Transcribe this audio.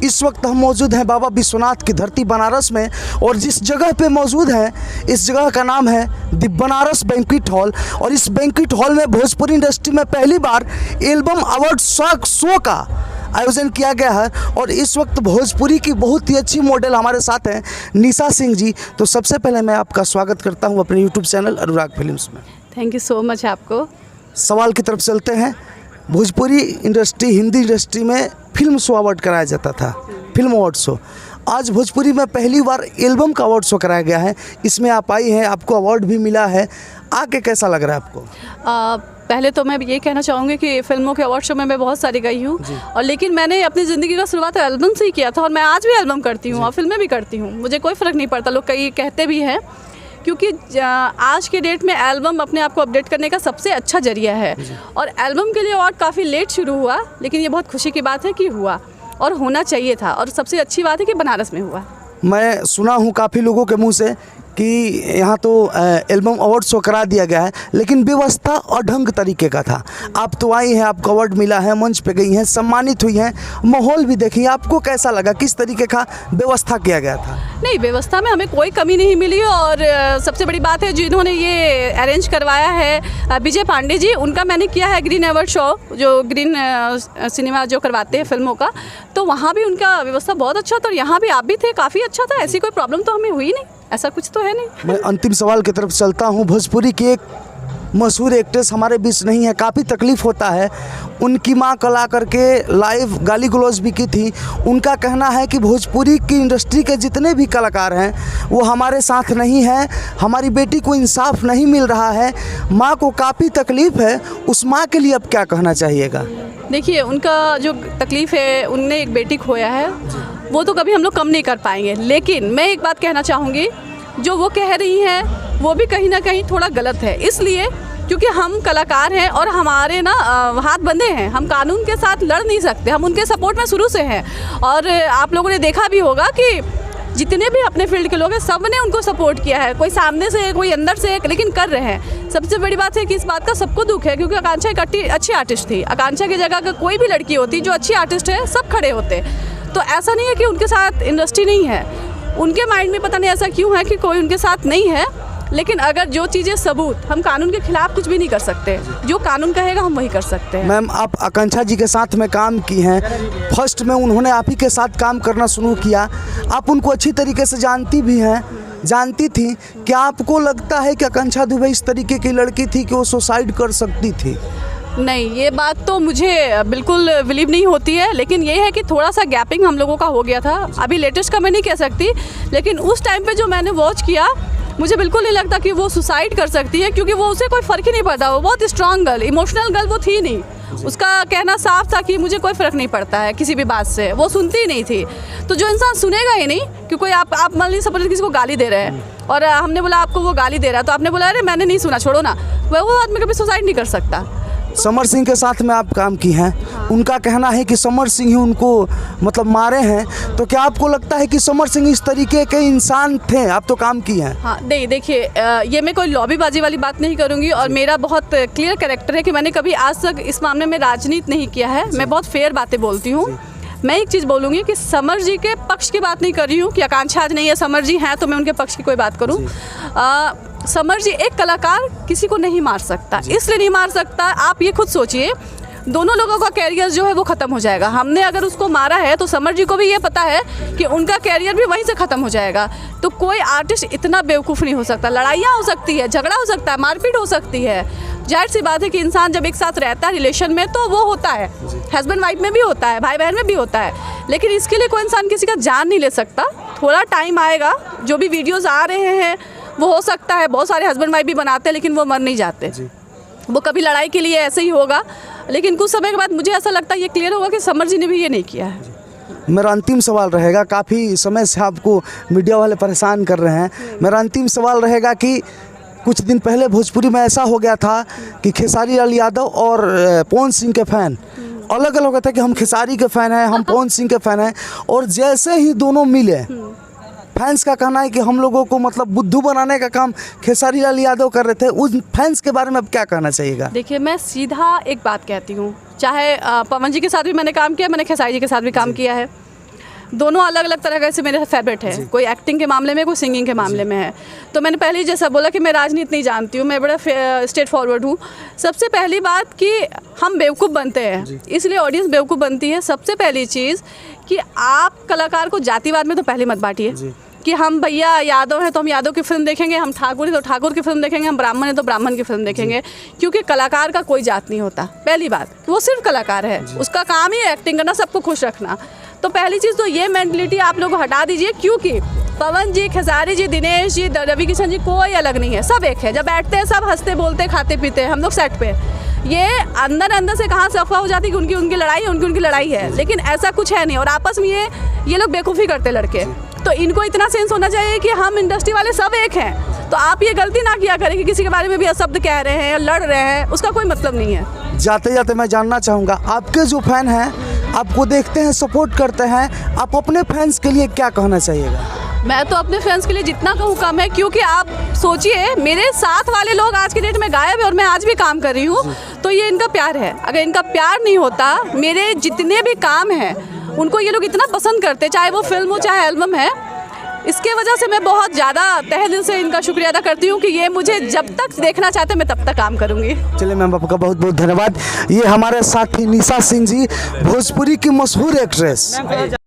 इस वक्त हम मौजूद हैं बाबा विश्वनाथ की धरती बनारस में, और जिस जगह पे मौजूद हैं इस जगह का नाम है द बनारस बैंक्वेट हॉल। और इस बैंक्वेट हॉल में भोजपुरी इंडस्ट्री में पहली बार एल्बम अवार्ड शो का आयोजन किया गया है। और इस वक्त भोजपुरी की बहुत ही अच्छी मॉडल हमारे साथ हैं निशा सिंह जी। तो सबसे पहले मैं आपका स्वागत करता हूं अपने यूट्यूब चैनल अनुराग फिल्म्स में। थैंक यू सो मच आपको। सवाल की तरफ चलते हैं। भोजपुरी इंडस्ट्री, हिंदी इंडस्ट्री में फिल्म शो अवार्ड कराया जाता था, फिल्म अवार्ड शो। आज भोजपुरी में पहली बार एल्बम का अवार्ड शो कराया गया है। इसमें आप आई हैं, आपको अवार्ड भी मिला है, आके कैसा लग रहा है आपको? पहले तो मैं ये कहना चाहूँगी कि फिल्मों के अवार्ड शो में मैं बहुत सारी गई हूँ, और लेकिन मैंने अपनी ज़िंदगी का शुरुआत एल्बम से ही किया था, और मैं आज भी एल्बम करती हूँ और फिल्में भी करती हूँ। मुझे कोई फ़र्क नहीं पड़ता। लोग कई कहते भी हैं, क्योंकि आज के डेट में एल्बम अपने आप को अपडेट करने का सबसे अच्छा जरिया है। और एल्बम के लिए अवार्ड काफ़ी लेट शुरू हुआ, लेकिन ये बहुत खुशी की बात है कि हुआ, और होना चाहिए था। और सबसे अच्छी बात है कि बनारस में हुआ। मैं सुना हूँ काफ़ी लोगों के मुंह से कि यहाँ तो एल्बम अवार्ड शो करा दिया गया है, लेकिन व्यवस्था अढंग तरीके का था। आप तो आई हैं, आपको अवार्ड मिला है, मंच पे गई हैं, सम्मानित हुई हैं, माहौल भी देखिए, आपको कैसा लगा? किस तरीके का व्यवस्था किया गया था? नहीं, व्यवस्था में हमें कोई कमी नहीं मिली। और सबसे बड़ी बात है, जिन्होंने ये अरेंज करवाया है विजय पांडे जी, उनका मैंने किया है ग्रीन अवार्ड शो, जो ग्रीन सिनेमा जो करवाते हैं फिल्मों का, तो वहाँ भी उनका व्यवस्था बहुत अच्छा था। और यहाँ भी आप भी थे, काफ़ी अच्छा था। ऐसी कोई प्रॉब्लम तो हमें हुई नहीं, ऐसा कुछ तो है नहीं। मैं अंतिम सवाल की तरफ चलता हूँ। भोजपुरी की एक मशहूर एक्ट्रेस हमारे बीच नहीं है, काफ़ी तकलीफ़ होता है। उनकी मां कल आकर के लाइव गाली गलौज भी की थी। उनका कहना है कि भोजपुरी की इंडस्ट्री के जितने भी कलाकार हैं वो हमारे साथ नहीं हैं, हमारी बेटी को इंसाफ नहीं मिल रहा है। माँ को काफ़ी तकलीफ़ है, उस माँ के लिए अब क्या कहना चाहिएगा? देखिए, उनका जो तकलीफ़ है, उनने एक बेटी खोया है, वो तो कभी हम लोग कम नहीं कर पाएंगे। लेकिन मैं एक बात कहना चाहूँगी, जो वो कह रही हैं वो भी कहीं ना कहीं थोड़ा गलत है। इसलिए क्योंकि हम कलाकार हैं और हमारे ना हाथ बंधे हैं, हम कानून के साथ लड़ नहीं सकते। हम उनके सपोर्ट में शुरू से हैं, और आप लोगों ने देखा भी होगा कि जितने भी अपने फील्ड के लोग हैं सब ने उनको सपोर्ट किया है, कोई सामने से कोई अंदर से, लेकिन कर रहे हैं। सबसे बड़ी बात है कि इस बात का सबको दुख है, क्योंकि आकांक्षा एक अच्छी आर्टिस्ट थी। आकांक्षा की जगह अगर कोई भी लड़की होती जो अच्छी आर्टिस्ट है, सब खड़े होते। तो ऐसा नहीं है कि उनके साथ इंडस्ट्री नहीं है, उनके माइंड में पता नहीं ऐसा क्यों है कि कोई उनके साथ नहीं है। लेकिन अगर जो चीज़ें सबूत, हम कानून के खिलाफ कुछ भी नहीं कर सकते, जो कानून कहेगा हम वही कर सकते हैं। मैम, आप आकांक्षा जी के साथ में काम की हैं, फर्स्ट में उन्होंने आप ही के साथ काम करना शुरू किया, आप उनको अच्छी तरीके से जानती भी हैं, जानती थी। क्या आपको लगता है कि आकांक्षा दुबे इस तरीके की लड़की थी कि वो सुसाइड कर सकती थी? नहीं, ये बात तो मुझे बिल्कुल बिलीव नहीं होती है। लेकिन ये है कि थोड़ा सा गैपिंग हम लोगों का हो गया था। अभी लेटेस्ट का मैं नहीं कह सकती, लेकिन उस टाइम पे जो मैंने वॉच किया, मुझे बिल्कुल नहीं लगता कि वो सुसाइड कर सकती है, क्योंकि वो उसे कोई फ़र्क ही नहीं पड़ता। वो बहुत स्ट्रॉन्ग गर्ल, इमोशनल गर्ल वो थी नहीं। उसका कहना साफ था कि मुझे कोई फ़र्क नहीं पड़ता है किसी भी बात से, वो सुनती ही नहीं थी। तो जो इंसान सुनेगा ही नहीं, कि कोई आप मान लीजिए सपोज किसी को गाली दे रहे हैं, और हमने बोला आपको वो गाली दे रहा है, तो आपने बोला अरे मैंने नहीं सुना, छोड़ो ना, वो आदमी कभी सुसाइड नहीं कर सकता। समर सिंह के साथ में आप काम की हैं, उनका कहना है कि समर सिंह ही उनको मतलब मारे हैं। तो क्या आपको लगता है कि समर सिंह इस तरीके के इंसान थे? आप तो काम की हैं। हाँ, नहीं, देखिए, ये मैं कोई लॉबीबाजी वाली बात नहीं करूँगी, और मेरा बहुत क्लियर कैरेक्टर है कि मैंने कभी आज तक इस मामले में राजनीति नहीं किया है। मैं बहुत फेयर बातें बोलती हूँ। मैं एक चीज़ बोलूँगी कि समर जी के पक्ष की बात नहीं कर रही हूँ कि आकांक्षा आज नहीं है, समर जी हैं तो मैं उनके पक्ष की कोई बात करूँ। समर जी, एक कलाकार किसी को नहीं मार सकता, इसलिए नहीं मार सकता। आप ये खुद सोचिए, दोनों लोगों का कैरियर जो है वो ख़त्म हो जाएगा। हमने अगर उसको मारा है तो समर जी को भी ये पता है कि उनका कैरियर भी वहीं से ख़त्म हो जाएगा। तो कोई आर्टिस्ट इतना बेवकूफ़ नहीं हो सकता। लड़ाइयाँ हो सकती है, झगड़ा हो सकता है, मारपीट हो सकती है। जाहिर सी बात है कि इंसान जब एक साथ रहता है रिलेशन में, तो वो होता है, हस्बैंड वाइफ में भी होता है, भाई बहन में भी होता है। लेकिन इसके लिए कोई इंसान किसी का जान नहीं ले सकता। थोड़ा टाइम आएगा। जो भी वीडियोज़ आ रहे हैं वो हो सकता है बहुत सारे हस्बैंड वाइफ भी बनाते हैं, लेकिन वो मर नहीं जाते। वो कभी लड़ाई के लिए ऐसे ही होगा, लेकिन कुछ समय के बाद मुझे ऐसा लगता है ये क्लियर होगा कि समर जी ने भी ये नहीं किया है। मेरा अंतिम सवाल रहेगा, काफ़ी समय से आपको मीडिया वाले परेशान कर रहे हैं, मेरा अंतिम सवाल रहेगा कि कुछ दिन पहले भोजपुरी में ऐसा हो गया था कि खेसारी लाल यादव और पवन सिंह के फ़ैन अलग अलग होता है कि हम खेसारी के फ़ैन हैं, हम पवन सिंह के फ़ैन हैं, और जैसे ही दोनों मिले फैंस का कहना है कि हम लोगों को मतलब बुद्धू बनाने का काम खेसारी लाल यादव कर रहे थे। उस फैंस के बारे में अब क्या कहना चाहिएगा? देखिए, मैं सीधा एक बात कहती हूँ, चाहे पवन जी के साथ भी मैंने काम किया, मैंने खेसारी जी के साथ भी काम किया है। दोनों अलग अलग तरह के से मेरे फेवरेट है, कोई एक्टिंग के मामले में, कोई सिंगिंग के मामले में है। तो मैंने पहले ही जैसा बोला कि मैं राजनीति नहीं जानती हूँ, मैं बड़ा स्ट्रेट फॉरवर्ड हूँ। सबसे पहली बात कि हम बेवकूफ़ बनते हैं, इसलिए ऑडियंस बेवकूफ़ बनती है। सबसे पहली चीज़ कि आप कलाकार को जातिवाद में तो पहले मत बांटिए कि हम भैया यादव हैं तो हम यादव की फिल्म देखेंगे, हम ठाकुर हैं तो ठाकुर की फिल्म देखेंगे, हम ब्राह्मण हैं तो ब्राह्मण की फिल्म देखेंगे, क्योंकि कलाकार का कोई जात नहीं होता। पहली बात, वो सिर्फ कलाकार है, उसका काम ही है एक्टिंग करना, सबको खुश रखना। तो पहली चीज़ तो ये मेंटलिटी आप लोग हटा दीजिए, क्योंकि पवन जी, खेसारी जी, दिनेश जी, रवि किशन जी कोई अलग नहीं है, सब एक है। जब बैठते हैं सब हंसते बोलते खाते पीते हैं हम लोग सेट पे। ये अंदर अंदर से कहाँ से अफवाह हो जाती है कि उनकी उनकी लड़ाई है, उनकी लड़ाई है, लेकिन ऐसा कुछ है नहीं। और आपस में ये लोग बेवकूफ़ी करते लड़के, तो इनको इतना सेंस होना चाहिए कि हम इंडस्ट्री वाले सब एक हैं। तो आप ये गलती ना किया करें कि किसी के बारे में भी अशब्द कह रहे हैं या लड़ रहे हैं, उसका कोई मतलब नहीं है। जाते जाते मैं जानना चाहूँगा, आपके जो फैन हैं, आपको देखते हैं, सपोर्ट करते हैं, आप अपने फैंस के लिए क्या कहना चाहिएगा? मैं तो अपने फैंस के लिए जितना कहूँ कम है, क्योंकि आप सोचिए मेरे साथ वाले लोग आज के डेट में गायब है और मैं आज भी काम कर रही हूँ, तो ये इनका प्यार है। अगर इनका प्यार नहीं होता, मेरे जितने भी काम हैं उनको ये लोग इतना पसंद करते, चाहे वो फिल्म हो चाहे एल्बम है, इसके वजह से मैं बहुत ज़्यादा तहे दिल से इनका शुक्रिया अदा करती हूँ कि ये मुझे जब तक देखना चाहते मैं तब तक काम करूँगी। चलिए मैम, आपका बहुत बहुत धन्यवाद। ये हमारे साथी निशा सिंह जी, भोजपुरी की मशहूर एक्ट्रेस।